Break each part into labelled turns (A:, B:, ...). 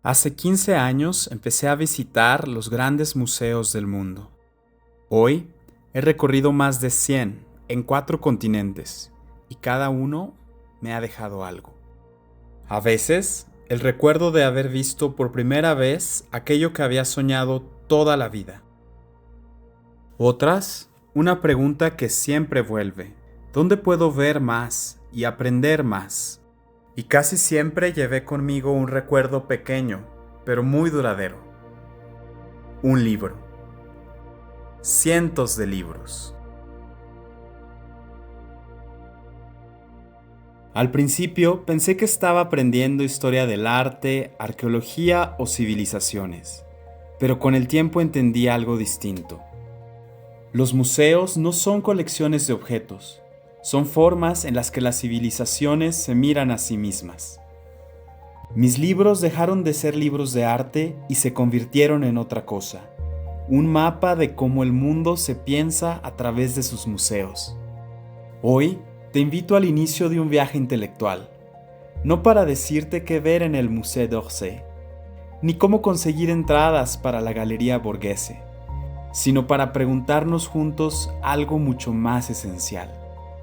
A: Hace 15 años empecé a visitar los grandes museos del mundo. Hoy he recorrido más de 100 en 4 continentes y cada uno me ha dejado algo. A veces, el recuerdo de haber visto por primera vez aquello que había soñado toda la vida. Otras, una pregunta que siempre vuelve: ¿dónde puedo ver más y aprender más? Y casi siempre llevé conmigo un recuerdo pequeño, pero muy duradero. Un libro. Cientos de libros. Al principio pensé que estaba aprendiendo historia del arte, arqueología o civilizaciones, pero con el tiempo entendí algo distinto. Los museos no son colecciones de objetos, son formas en las que las civilizaciones se miran a sí mismas. Mis libros dejaron de ser libros de arte y se convirtieron en otra cosa, un mapa de cómo el mundo se piensa a través de sus museos. Hoy te invito al inicio de un viaje intelectual, no para decirte qué ver en el Musée d'Orsay, ni cómo conseguir entradas para la Galería Borghese, sino para preguntarnos juntos algo mucho más esencial.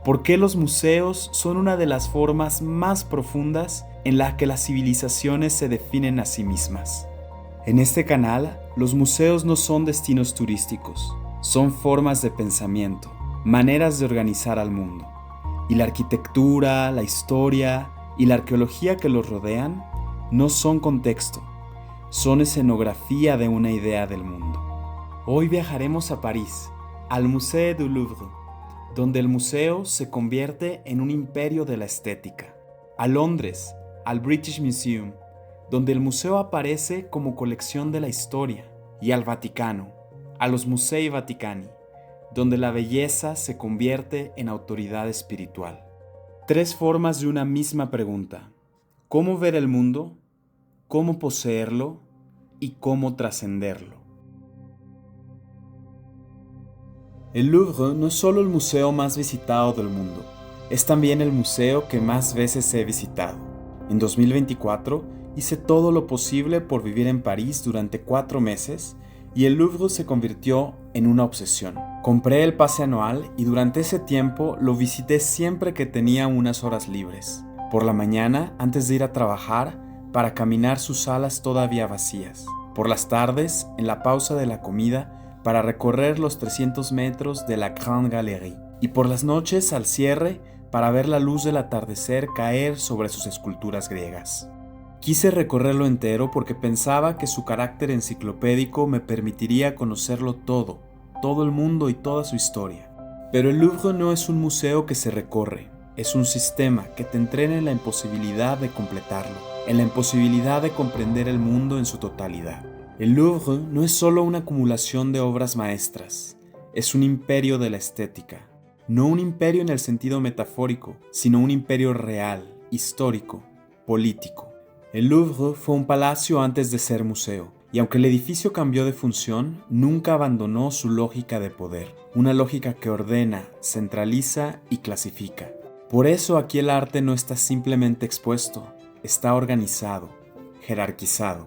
A: ¿Por qué los museos son una de las formas más profundas en las que las civilizaciones se definen a sí mismas? En este canal, los museos no son destinos turísticos, son formas de pensamiento, maneras de organizar al mundo. Y la arquitectura, la historia y la arqueología que los rodean no son contexto, son escenografía de una idea del mundo. Hoy viajaremos a París, al Musée du Louvre, donde el museo se convierte en un imperio de la estética. A Londres, al British Museum, donde el museo aparece como colección de la historia. Y al Vaticano, a los Musei Vaticani, donde la belleza se convierte en autoridad espiritual. 3 formas de una misma pregunta: ¿cómo ver el mundo? ¿Cómo poseerlo? ¿Y cómo trascenderlo? El Louvre no es solo el museo más visitado del mundo, es también el museo que más veces he visitado. En 2024 hice todo lo posible por vivir en París durante 4 meses y el Louvre se convirtió en una obsesión. Compré el pase anual y durante ese tiempo lo visité siempre que tenía unas horas libres. Por la mañana, antes de ir a trabajar, para caminar sus salas todavía vacías. Por las tardes, en la pausa de la comida, para recorrer los 300 metros de la Grande Galerie. Y por las noches, al cierre, para ver la luz del atardecer caer sobre sus esculturas griegas. Quise recorrerlo entero porque pensaba que su carácter enciclopédico me permitiría conocerlo todo el mundo y toda su historia. Pero el Louvre no es un museo que se recorre, es un sistema que te entrena en la imposibilidad de completarlo, en la imposibilidad de comprender el mundo en su totalidad. El Louvre no es solo una acumulación de obras maestras, es un imperio de la estética. No un imperio en el sentido metafórico, sino un imperio real, histórico, político. El Louvre fue un palacio antes de ser museo, y aunque el edificio cambió de función, nunca abandonó su lógica de poder, una lógica que ordena, centraliza y clasifica. Por eso aquí el arte no está simplemente expuesto, está organizado, jerarquizado.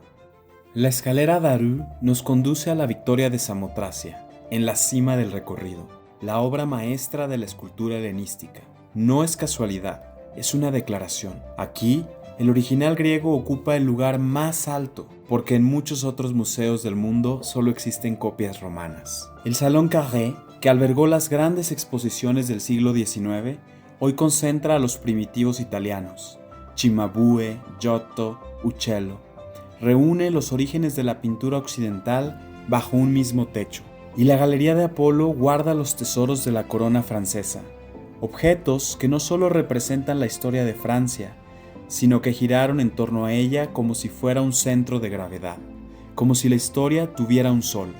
A: La escalera Daru nos conduce a la victoria de Samotracia, en la cima del recorrido, la obra maestra de la escultura helenística. No es casualidad, es una declaración. Aquí, el original griego ocupa el lugar más alto, porque en muchos otros museos del mundo solo existen copias romanas. El Salón Carré, que albergó las grandes exposiciones del siglo XIX, hoy concentra a los primitivos italianos, Cimabue, Giotto, Uccello. Reúne los orígenes de la pintura occidental bajo un mismo techo. Y la Galería de Apolo guarda los tesoros de la corona francesa, objetos que no solo representan la historia de Francia, sino que giraron en torno a ella como si fuera un centro de gravedad, como si la historia tuviera un sol.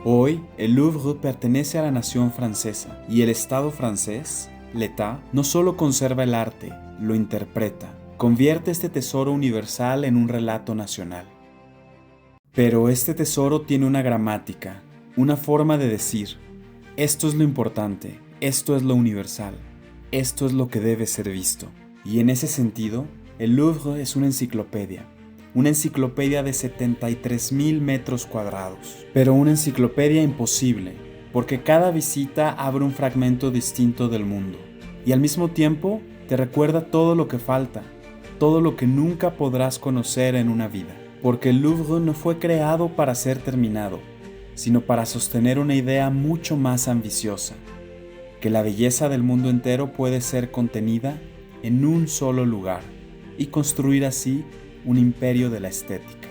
A: Hoy, el Louvre pertenece a la nación francesa, y el Estado francés, l'État, no solo conserva el arte, lo interpreta, convierte este tesoro universal en un relato nacional. Pero este tesoro tiene una gramática, una forma de decir: esto es lo importante, esto es lo universal, esto es lo que debe ser visto. Y en ese sentido, el Louvre es una enciclopedia, una enciclopedia de 73,000 metros cuadrados. Pero una enciclopedia imposible, porque cada visita abre un fragmento distinto del mundo, y al mismo tiempo te recuerda todo lo que falta, todo lo que nunca podrás conocer en una vida. Porque el Louvre no fue creado para ser terminado, sino para sostener una idea mucho más ambiciosa, que la belleza del mundo entero puede ser contenida en un solo lugar y construir así un imperio de la estética.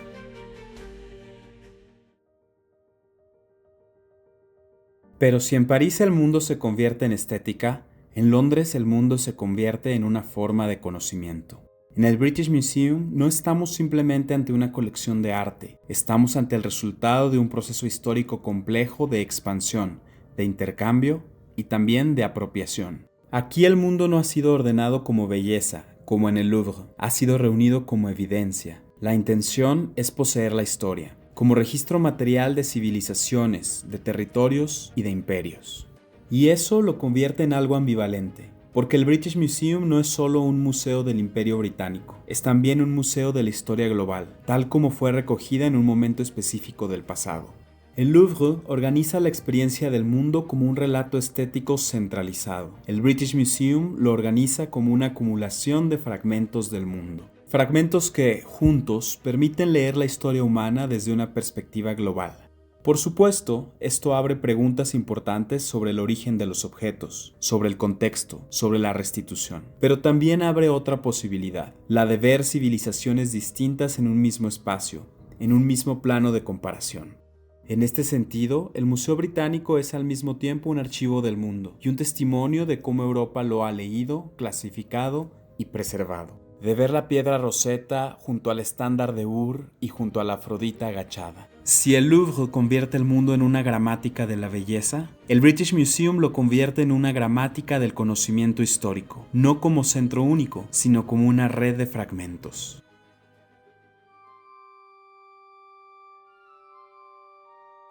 A: Pero si en París el mundo se convierte en estética, en Londres el mundo se convierte en una forma de conocimiento. En el British Museum no estamos simplemente ante una colección de arte, estamos ante el resultado de un proceso histórico complejo de expansión, de intercambio y también de apropiación. Aquí el mundo no ha sido ordenado como belleza, como en el Louvre, ha sido reunido como evidencia. La intención es poseer la historia, como registro material de civilizaciones, de territorios y de imperios. Y eso lo convierte en algo ambivalente, porque el British Museum no es solo un museo del Imperio Británico, es también un museo de la historia global, tal como fue recogida en un momento específico del pasado. El Louvre organiza la experiencia del mundo como un relato estético centralizado. El British Museum lo organiza como una acumulación de fragmentos del mundo. Fragmentos que, juntos, permiten leer la historia humana desde una perspectiva global. Por supuesto, esto abre preguntas importantes sobre el origen de los objetos, sobre el contexto, sobre la restitución. Pero también abre otra posibilidad, la de ver civilizaciones distintas en un mismo espacio, en un mismo plano de comparación. En este sentido, el Museo Británico es al mismo tiempo un archivo del mundo y un testimonio de cómo Europa lo ha leído, clasificado y preservado. De ver la piedra Rosetta junto al estándar de Ur y junto a la Afrodita agachada. Si el Louvre convierte el mundo en una gramática de la belleza, el British Museum lo convierte en una gramática del conocimiento histórico, no como centro único, sino como una red de fragmentos.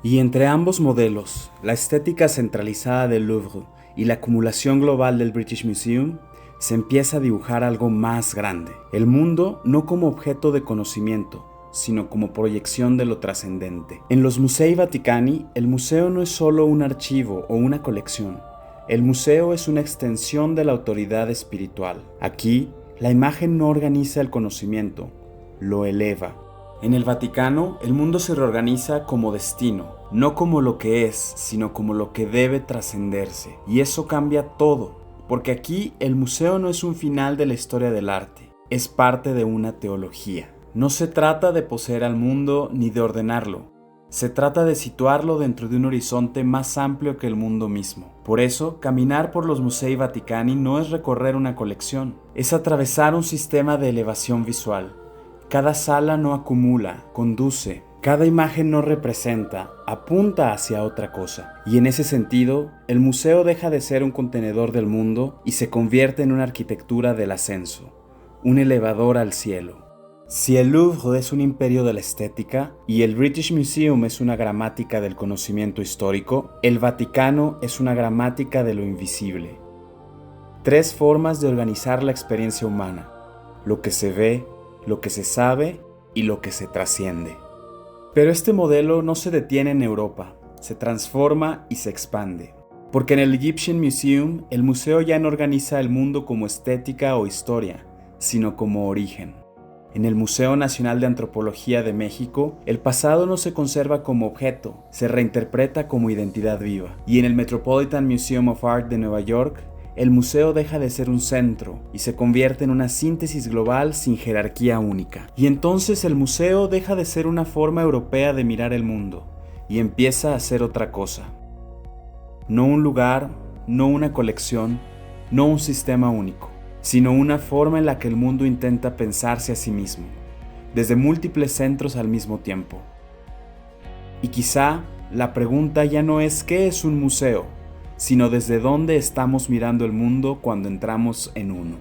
A: Y entre ambos modelos, la estética centralizada del Louvre y la acumulación global del British Museum, se empieza a dibujar algo más grande. El mundo no como objeto de conocimiento, sino como proyección de lo trascendente. En los Musei Vaticani, el museo no es solo un archivo o una colección. El museo es una extensión de la autoridad espiritual. Aquí, la imagen no organiza el conocimiento, lo eleva. En el Vaticano, el mundo se reorganiza como destino, no como lo que es, sino como lo que debe trascenderse. Y eso cambia todo, porque aquí el museo no es un final de la historia del arte, es parte de una teología. No se trata de poseer al mundo ni de ordenarlo, se trata de situarlo dentro de un horizonte más amplio que el mundo mismo. Por eso, caminar por los Musei Vaticani no es recorrer una colección, es atravesar un sistema de elevación visual. Cada sala no acumula, conduce. Cada imagen no representa, apunta hacia otra cosa. Y en ese sentido, el museo deja de ser un contenedor del mundo y se convierte en una arquitectura del ascenso, un elevador al cielo. Si el Louvre es un imperio de la estética y el British Museum es una gramática del conocimiento histórico, el Vaticano es una gramática de lo invisible. 3 formas de organizar la experiencia humana: lo que se ve, lo que se sabe y lo que se trasciende. Pero este modelo no se detiene en Europa, se transforma y se expande. Porque en el Egyptian Museum, el museo ya no organiza el mundo como estética o historia, sino como origen. En el Museo Nacional de Antropología de México, el pasado no se conserva como objeto, se reinterpreta como identidad viva. Y en el Metropolitan Museum of Art de Nueva York, el museo deja de ser un centro y se convierte en una síntesis global sin jerarquía única. Y entonces el museo deja de ser una forma europea de mirar el mundo y empieza a ser otra cosa. No un lugar, no una colección, no un sistema único, sino una forma en la que el mundo intenta pensarse a sí mismo, desde múltiples centros al mismo tiempo. Y quizá la pregunta ya no es ¿qué es un museo?, sino desde dónde estamos mirando el mundo cuando entramos en uno.